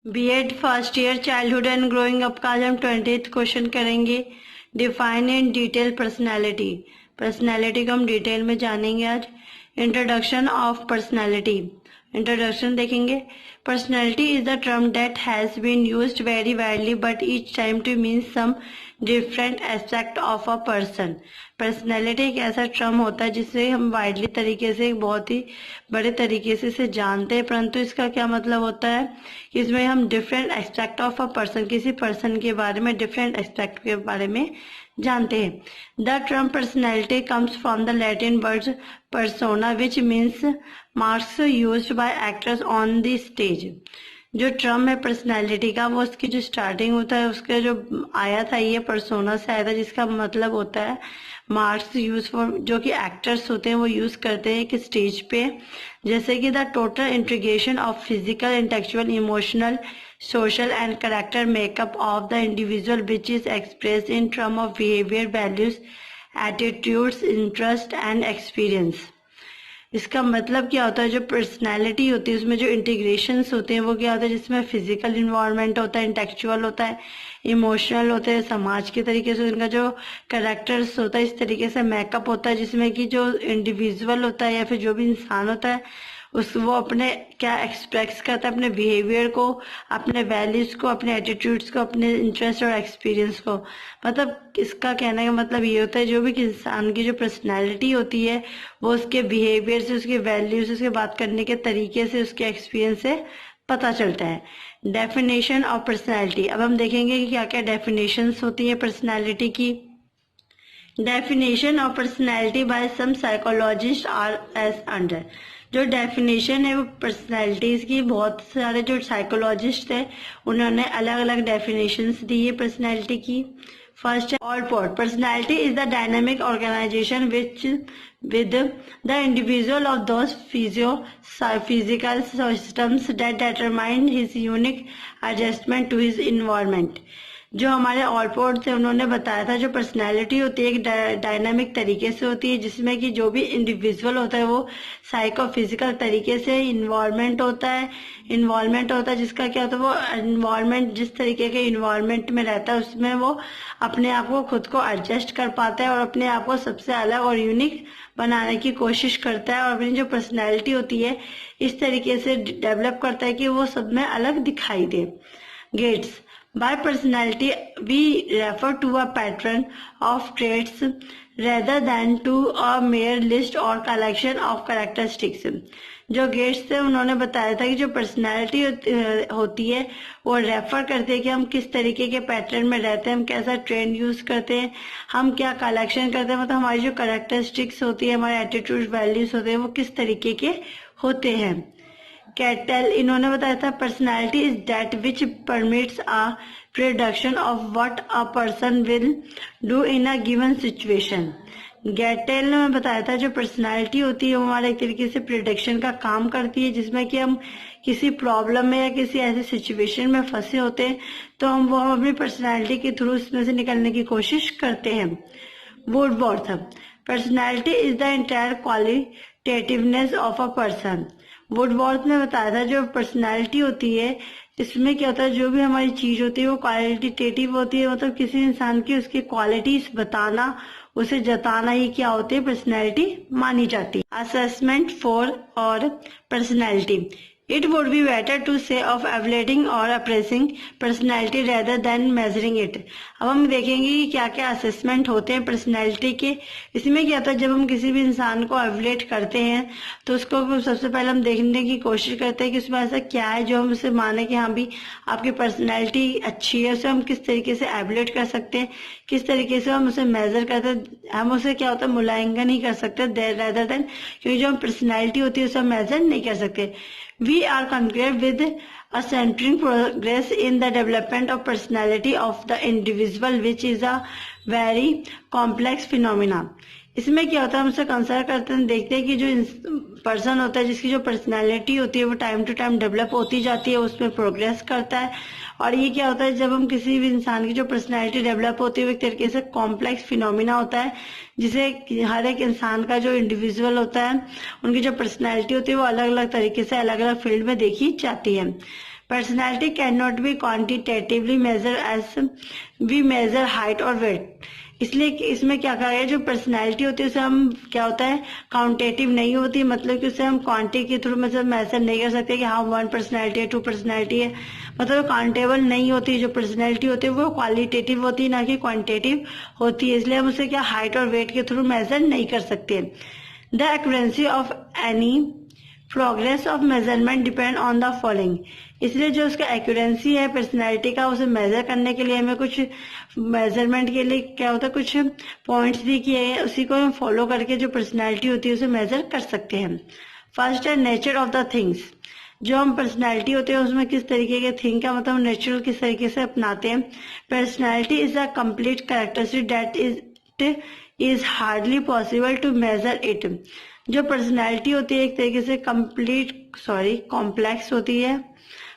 BEd first year childhood and growing up का आज हम 20th क्वेश्चन करेंगे। Define in detail personality. Personality को हम डिटेल में जानेंगे आज। Introduction of personality. इंट्रोडक्शन देखेंगे। Personality is the term that has been used very widely but each time to mean some different aspect of a person. Personality एक ऐसा term होता है जिसे हम वाइडली तरीके से, बहुत ही बड़े तरीके से इसे जानते हैं, परंतु इसका क्या मतलब होता है कि इसमें हम different aspect of a person, किसी पर्सन के बारे में, डिफरेंट एस्पेक्ट के बारे में जानते हैं। The term personality comes from the Latin word persona which means marks used by actors on the stage। जो टर्म है पर्सनैलिटी का, वो उसकी जो स्टार्टिंग होता है उसके जो आया था, ये पर्सोना से आया था, जिसका मतलब होता है मार्क्स यूज फॉर, जो कि एक्टर्स होते हैं वो यूज करते हैं कि स्टेज पे, जैसे कि the total integration of physical, intellectual, emotional, social and character makeup of the individual which is expressed in terms of behavior, values, attitudes, interest and experience। इसका मतलब क्या होता है, जो पर्सनैलिटी होती है उसमें जो इंटीग्रेशंस होते हैं वो क्या होता है, जिसमें फिजिकल इन्वायरमेंट होता है, इंटेलेक्चुअल होता है, इमोशनल होते हैं, समाज के तरीके से उनका जो कैरेक्टर्स होता है, इस तरीके से मेकअप होता है, जिसमें कि जो इंडिविजुअल होता है या फिर जो भी इंसान होता है वो अपने क्या एक्सप्रेस करता है, अपने बिहेवियर को, अपने वैल्यूज को, अपने एटीट्यूड्स को, अपने इंटरेस्ट और एक्सपीरियंस को। मतलब इसका कहने का मतलब ये होता है, जो भी इंसान की जो पर्सनैलिटी होती है वो उसके बिहेवियर से, उसके वैल्यूज, उसके बात करने के तरीके से, उसके एक्सपीरियंस से पता चलता है। Definition of personality. अब हम देखेंगे कि क्या क्या डेफिनेशंस होती है पर्सनैलिटी की। Definition of personality by some psychologist are as under. जो डेफिनेशन है वो पर्सनैलिटीज की, बहुत सारे जो साइकोलॉजिस्ट है उन्होंने अलग अलग डेफिनेशंस दी है पर्सनैलिटी की। फर्स्ट है Allport. Personality is the dynamic organization which with the individual of those physical systems that determine his unique adjustment to his environment। जो हमारे ऑलपोर्ट थे उन्होंने बताया था, जो पर्सनैलिटी होती है एक डायनामिक तरीके से होती है, जिसमें कि जो भी इंडिविजुअल होता है वो साइको फिजिकल तरीके से इन्वॉल्वमेंट होता है, जिसका क्या होता है, वो इन्वॉल्वमेंट, जिस तरीके के इन्वॉल्वमेंट में रहता है उसमें वो अपने आप को खुद को एडजस्ट कर पाता है और अपने आप को सबसे अलग और यूनिक बनाने की कोशिश करता है, और अपनी जो पर्सनैलिटी होती है इस तरीके से डेवलप करता है कि वो सब में अलग दिखाई दे। Gets. By personality, we refer to a pattern of traits rather than to a mere list or collection of characteristics। जो गेट्स थे उन्होंने बताया था कि जो पर्सनैलिटी होती है वो रेफर करते हैं कि हम किस तरीके के पैटर्न में रहते हैं, हम कैसा ट्रेंड यूज करते हैं, हम क्या कलेक्शन करते हैं, मतलब हमारी जो कैरेक्टरिस्टिक्स होती है, हमारे एटीट्यूड, वैल्यूज होते हैं वो किस तरीके के होते हैं। कैटल, इन्होंने बताया था personality is that which permits a prediction of what a person will do in a given situation. Cattell ने बताया था जो पर्सनैलिटी होती है वो हमारे एक तरीके से प्रिडिक्शन का काम करती है, जिसमें कि हम किसी प्रॉब्लम में या किसी ऐसी सिचुएशन में फंसे होते हैं तो हम अपनी पर्सनैलिटी के थ्रू इसमें से निकलने की कोशिश करते हैं। Woodworth, personality is the entire qualitativeness of a person. Woodworth ने बताया था जो पर्सनैलिटी होती है इसमें क्या होता है, जो भी हमारी चीज होती है वो क्वालिटेटिव होती है, मतलब किसी इंसान की उसकी क्वालिटीज बताना, उसे जताना ही क्या होती है, पर्सनैलिटी मानी जाती है। असेसमेंट फॉर और personality. It would be better to say of evaluating or appraising personality rather than measuring it। अब हम देखेंगे कि क्या क्या असेसमेंट होते हैं पर्सनैलिटी के। इसमें क्या होता है, जब हम किसी भी इंसान को एवलेट करते हैं तो उसको सबसे पहले हम देखने की कोशिश करते हैं कि उसमें ऐसा क्या है जो हम उसे माने कि हाँ भी आपकी पर्सनैलिटी अच्छी है। उसे हम किस तरीके से एवलेट कर सकते हैं, किस तरीके से हम उसे मेजर करते हैं। हम उसे क्या होता है मूल्यांकन ही कर सकते हैं रेदर देन, क्योंकि जो हम पर्सनैलिटी होती है उसे हम मेजर नहीं कर सकते। We are concerned with a centering progress in the development of personality of the individual, which is a very complex phenomena। इसमें क्या होता है, हम उसे कंसिडर करते हैं, देखते हैं कि जो पर्सन होता है जिसकी जो पर्सनैलिटी होती है वो टाइम टू टाइम डेवलप होती जाती है, उसमें प्रोग्रेस करता है। और ये क्या होता है, जब हम किसी भी इंसान की जो पर्सनैलिटी डेवलप होती है वो एक तरीके से कॉम्प्लेक्स फिनोमिना होता है, जिसे हर एक इंसान का जो इंडिविजुअल होता है उनकी जो पर्सनैलिटी होती है वो अलग अलग तरीके से अलग अलग फील्ड में देखी जाती है। Personality can not be quantitatively measure as we measure height और वेट। इसलिए कि इसमें क्या कहा गया, जो पर्सनैलिटी होती है उसे हम क्या होता है काउंटेटिव नहीं होती, मतलब कि उसे हम क्वांटिटी के थ्रू मतलब मेजर नहीं कर सकते कि हाँ 1 पर्सनैलिटी है 2 पर्सनैलिटी है, मतलब काउंटेबल नहीं होती। जो पर्सनैलिटी होती है वो क्वालिटेटिव होती है ना कि क्वांटिटेटिव होती है, इसलिए हम उसे क्या हाइट और वेट के थ्रू मेजर नहीं कर सकते। The accuracy of any progress of measurement depend on the following. इसलिए जो उसका एक्यूरेंसी है पर्सनैलिटी का, उसे मेजर करने के लिए हमें कुछ मेजरमेंट के लिए क्या होता है कुछ पॉइंट्स दी किए हैं, उसी को हम फॉलो करके जो पर्सनैलिटी होती है उसे मेजर कर सकते हैं। फर्स्ट है नेचर ऑफ द थिंग्स। जो हम पर्सनैलिटी होते हैं उसमें किस तरीके के थिंग का मतलब नेचुरल किस तरीके से अपनाते हैं। Personality is a complete characteristic that is hardly possible to measure it. जो पर्सनैलिटी होती है एक तरीके से कॉम्प्लेक्स होती है,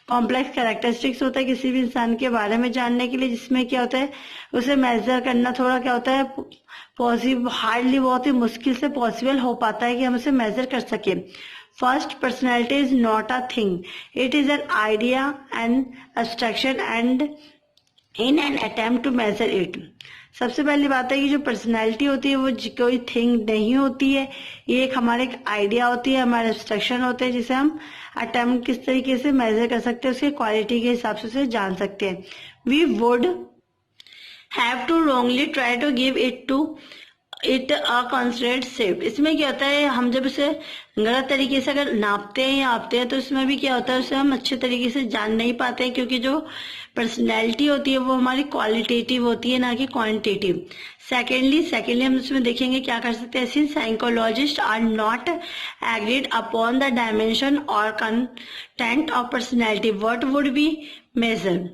कॉम्प्लेक्स कैरेक्टरिस्टिक्स होता है किसी भी इंसान के बारे में जानने के लिए, जिसमें क्या होता है उसे मेजर करना थोड़ा क्या होता है पॉसिबल, हार्डली बहुत ही मुश्किल से पॉसिबल हो पाता है कि हम उसे मेजर कर सके। First, personality is not a thing, it is an idea and abstraction and in an attempt to measure it. सबसे पहली बात है कि जो पर्सनैलिटी होती है वो कोई थिंग नहीं होती है, ये एक हमारे एक आइडिया होती है, हमारे एब्स्ट्रैक्शन होते हैं जिसे हम अटेम्प्ट किस तरीके से मेजर कर सकते हैं, उसके क्वालिटी के हिसाब से उसे जान सकते हैं। We would have to wrongly try to give it a constraint shape. इसमें क्या होता है हम जब उसे गलत तरीके से अगर नापते हैं या आपते हैं तो इसमें भी क्या होता है उसे हम अच्छे तरीके से जान नहीं पाते हैं, क्योंकि जो पर्सनैलिटी होती है वो हमारी क्वालिटेटिव होती है ना कि क्वांटिटेटिव। सेकेंडली हम उसमें देखेंगे क्या कर सकते हैं। Since psychologist are not agreed upon the dimension और content of personality what would be major.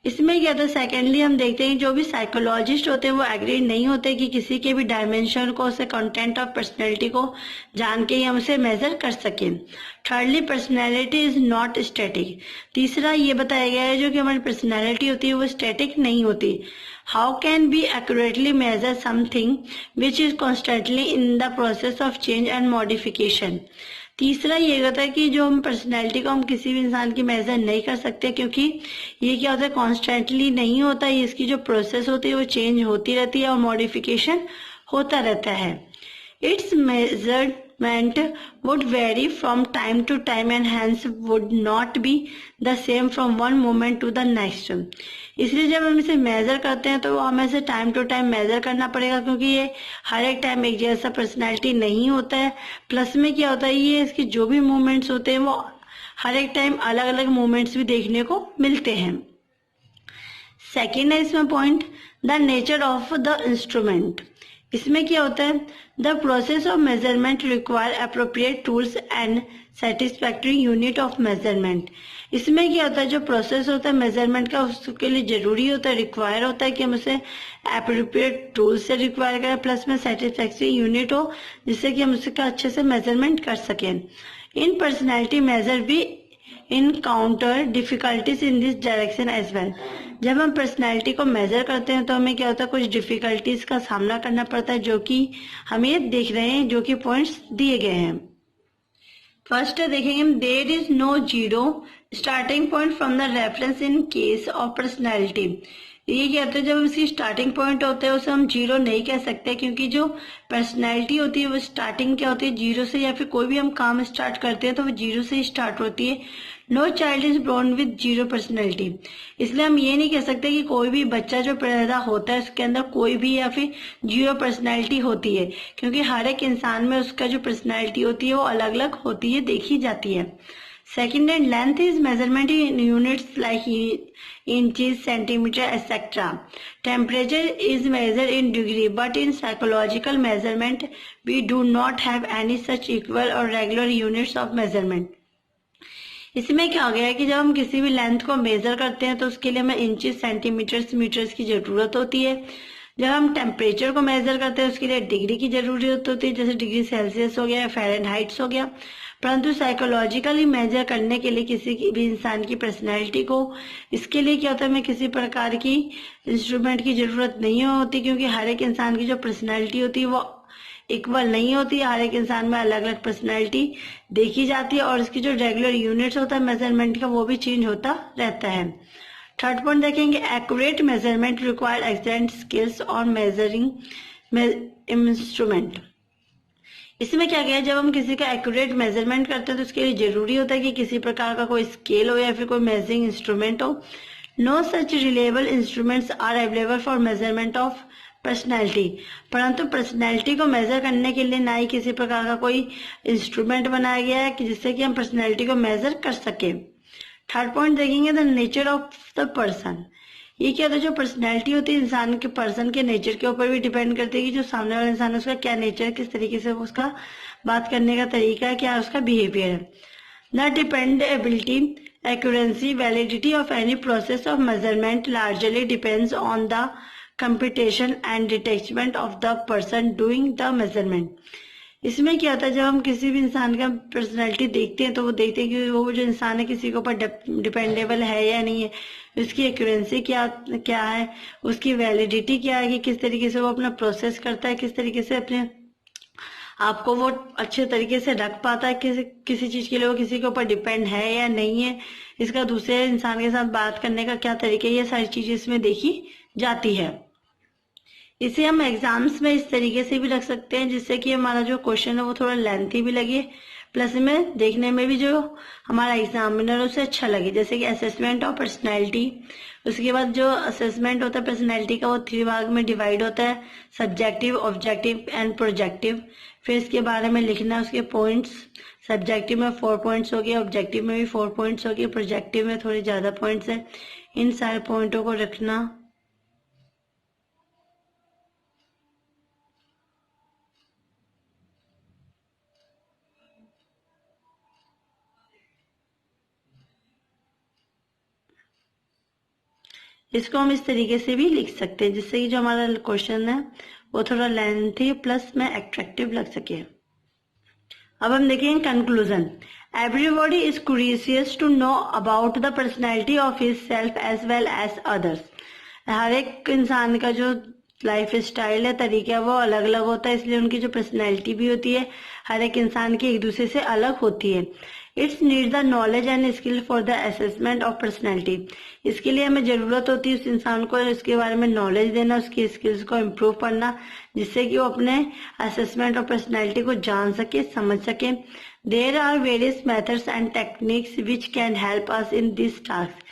इसमें क्या होता है सेकेंडली हम देखते हैं जो भी साइकोलॉजिस्ट होते हैं वो एग्री नहीं होते कि किसी के भी डायमेंशन को, उसे कंटेंट ऑफ पर्सनैलिटी को जान के ही हम उसे मेजर कर सकें। Thirdly, personality is not static. तीसरा ये बताया गया है जो कि हमारी पर्सनैलिटी होती है वो स्टैटिक नहीं होती। How can be accurately measure something which is constantly in the process of change and modification. तीसरा ये होता है कि जो हम पर्सनैलिटी को हम किसी भी इंसान की मेजर नहीं कर सकते, क्योंकि ये क्या होता है कॉन्स्टेंटली नहीं होता, ये इसकी जो प्रोसेस होती है वो चेंज होती रहती है और मॉडिफिकेशन होता रहता है। Its measurement would vary from time to time and hence would not be the same from one moment to the next. इसलिए जब हम इसे मेजर करते हैं तो हमें इसे टाइम टू टाइम मेजर करना पड़ेगा, क्योंकि ये हर एक टाइम एक जैसा पर्सनैलिटी नहीं होता है। प्लस में क्या होता है ये इसके जो भी मूवमेंट्स होते हैं वो हर एक टाइम अलग अलग मूवमेंट्स भी देखने को मिलते हैं। सेकेंड है इसमें point the nature of the instrument. इसमें क्या होता है the process of measurement require appropriate tools and satisfactory unit of measurement. इसमें क्या होता है जो प्रोसेस होता है मेजरमेंट का उसके लिए जरूरी होता है, रिक्वायर होता है कि हम उसे अप्रोप्रिएट टूल्स से रिक्वायर करें, प्लस में सेटिस्फैक्टरी यूनिट हो जिससे कि हम उसका अच्छे से मेजरमेंट कर सकें। इन पर्सनैलिटी मेजर भी encounter difficulties in this direction as well. जब हम पर्सनैलिटी को मेजर करते हैं तो हमें क्या होता है कुछ डिफिकल्टीज का सामना करना पड़ता है, जो कि हम ये देख रहे हैं, जो कि पॉइंट्स दिए गए हैं। फर्स्ट देखेंगे हम there is no zero starting point from the reference in case of personality. ये क्या होता है जब उसकी स्टार्टिंग पॉइंट होता है उसे हम जीरो नहीं कह सकते, क्योंकि जो पर्सनैलिटी होती है वो स्टार्टिंग क्या होती है जीरो से, या फिर कोई भी हम काम स्टार्ट करते हैं तो वो जीरो से ही स्टार्ट होती है। No child is born with zero personality. इसलिए हम ये नहीं कह सकते कि कोई भी बच्चा जो पैदा होता है उसके अंदर कोई भी या फिर जीरो पर्सनैलिटी होती है, क्योंकि हर एक इंसान में उसका जो पर्सनैलिटी होती है वो अलग अलग होती है, देखी जाती है। Second hand length is measurement in units like inches, centimeter, etc. Temperature is measured in degree, but in psychological measurement, we do not have any such equal or regular units of measurement. इसमें क्या हो गया है कि जब हम किसी भी लेंथ को मेजर करते हैं तो उसके लिए हमें इंचेस, सेंटीमीटर्स, मीटर्स की जरूरत होती है। जब हम टेम्परेचर को मेजर करते हैं उसके लिए डिग्री की जरूरत होती है, जैसे डिग्री सेल्सियस हो गया, फ़ारेनहाइट हो गया। परंतु साइकोलॉजिकली मेजर करने के लिए किसी की भी इंसान की पर्सनैलिटी को, इसके लिए क्या होता है हमें किसी प्रकार की इंस्ट्रूमेंट की जरूरत नहीं होती, क्योंकि हर एक इंसान की जो पर्सनैलिटी होती है वो इक्वल नहीं होती, हर एक इंसान में अलग अलग पर्सनैलिटी देखी जाती है और इसकी जो रेगुलर यूनिट्स होता है मेजरमेंट का वो भी चेंज होता रहता है। थर्ड पॉइंट देखेंगे, accurate measurement require excellent skills on measuring instrument. इसमें क्या गया, जब हम किसी का एक्यूरेट मेजरमेंट करते हैं तो उसके लिए जरूरी होता है कि किसी प्रकार का कोई स्केल हो या फिर कोई मेजरिंग इंस्ट्रूमेंट हो। No such reliable instruments are available for measurement of personality, परंतु पर्सनैलिटी को मेजर करने के लिए ना ही किसी प्रकार का कोई इंस्ट्रूमेंट बनाया गया है कि जिससे कि हम पर्सनैलिटी को मेजर कर सके। थर्ड पॉइंट देखेंगे, the nature of the person. ये क्या होता है, जो पर्सनैलिटी होती है इंसान के पर्सन के नेचर के ऊपर भी डिपेंड करती है कि जो सामने वाला इंसान है उसका क्या नेचर है, किस तरीके से उसका बात करने का तरीका है, क्या उसका बिहेवियर है। The dependability, accuracy, validity of any process of measurement largely depends on the computation and detachment of the person doing the measurement. इसमें क्या होता है, जब हम किसी भी इंसान का पर्सनैलिटी देखते हैं तो वो देखते हैं कि वो जो इंसान है किसी के ऊपर डिपेंडेबल है या नहीं है, उसकी एक्यूरेंसी क्या क्या है, उसकी वैलिडिटी क्या है कि किस तरीके से वो अपना प्रोसेस करता है, किस तरीके से अपने आपको वो अच्छे तरीके से रख पाता है, किसी चीज के लिए वो किसी के ऊपर डिपेंड है या नहीं है, इसका दूसरे इंसान के साथ बात करने का क्या तरीका है, ये सारी चीजें इसमें देखी जाती है। इसे हम एग्जाम्स में इस तरीके से भी रख सकते हैं जिससे कि हमारा जो क्वेश्चन है वो थोड़ा लेंथी भी लगे, प्लस में देखने में भी जो हमारा एग्जामिनर उसे अच्छा लगे। जैसे कि असेसमेंट ऑफ पर्सनैलिटी, उसके बाद जो असेसमेंट होता है पर्सनैलिटी का वो 3 भाग में डिवाइड होता है, सब्जेक्टिव, ऑब्जेक्टिव एंड प्रोजेक्टिव। फिर इसके बारे में लिखना उसके पॉइंट्स, सब्जेक्टिव में 4 पॉइंट्स हो गए, ऑब्जेक्टिव में भी 4 पॉइंट्स हो गए, प्रोजेक्टिव में थोड़े ज्यादा पॉइंट्स है। इन सारे पॉइंटों को रखना। इसको हम इस तरीके से भी लिख सकते हैं जिससे कि जो हमारा क्वेश्चन है वो थोड़ा लेंथी प्लस में अट्रैक्टिव लग सके। अब हम देखेंगे conclusion. Everybody is curious to know about the personality of his self as well as others. हर एक इंसान का जो लाइफ स्टाइल है, तरीका वो अलग अलग होता है, इसलिए उनकी जो पर्सनैलिटी भी होती है हर एक इंसान की एक दूसरे से अलग होती है। It's need the knowledge and skill for the assessment of personality. इसके लिए हमें जरूरत होती है उस इंसान को इसके बारे में नॉलेज देना, उसकी स्किल्स को इम्प्रूव करना, जिससे कि वो अपने असेसमेंट ऑफ पर्सनैलिटी को जान सके, समझ सके। There are various methods and techniques which can help us in this task.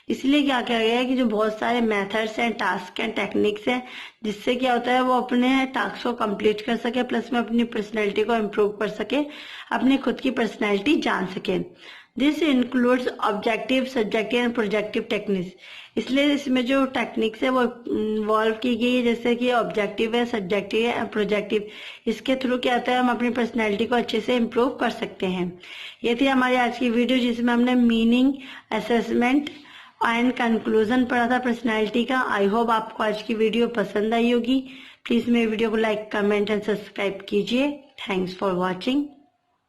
इसलिए क्या किया गया है कि जो बहुत सारे मेथड्स हैं, टास्क एंड टेक्निक्स हैं, जिससे क्या होता है वो अपने टास्क को कंप्लीट कर सके, प्लस में अपनी पर्सनैलिटी को इम्प्रूव कर सके, अपनी खुद की पर्सनैलिटी जान सके। This includes objective, subjective and projective techniques. इसलिए इसमें जो टेक्निक्स है वो इन्वॉल्व की गई है, जैसे कि ऑब्जेक्टिव है, सब्जेक्टिव है, प्रोजेक्टिव। इसके थ्रू क्या होता है हम अपनी पर्सनैलिटी को अच्छे से इम्प्रूव कर सकते हैं। ये थी हमारी आज की वीडियो जिसमें हमने मीनिंग, असेसमेंट एंड कंक्लूजन पढ़ा था पर्सनैलिटी का। आई होप आपको आज की वीडियो पसंद आई होगी। प्लीज मेरे वीडियो को लाइक, कमेंट एंड सब्सक्राइब कीजिए। Thanks for watching.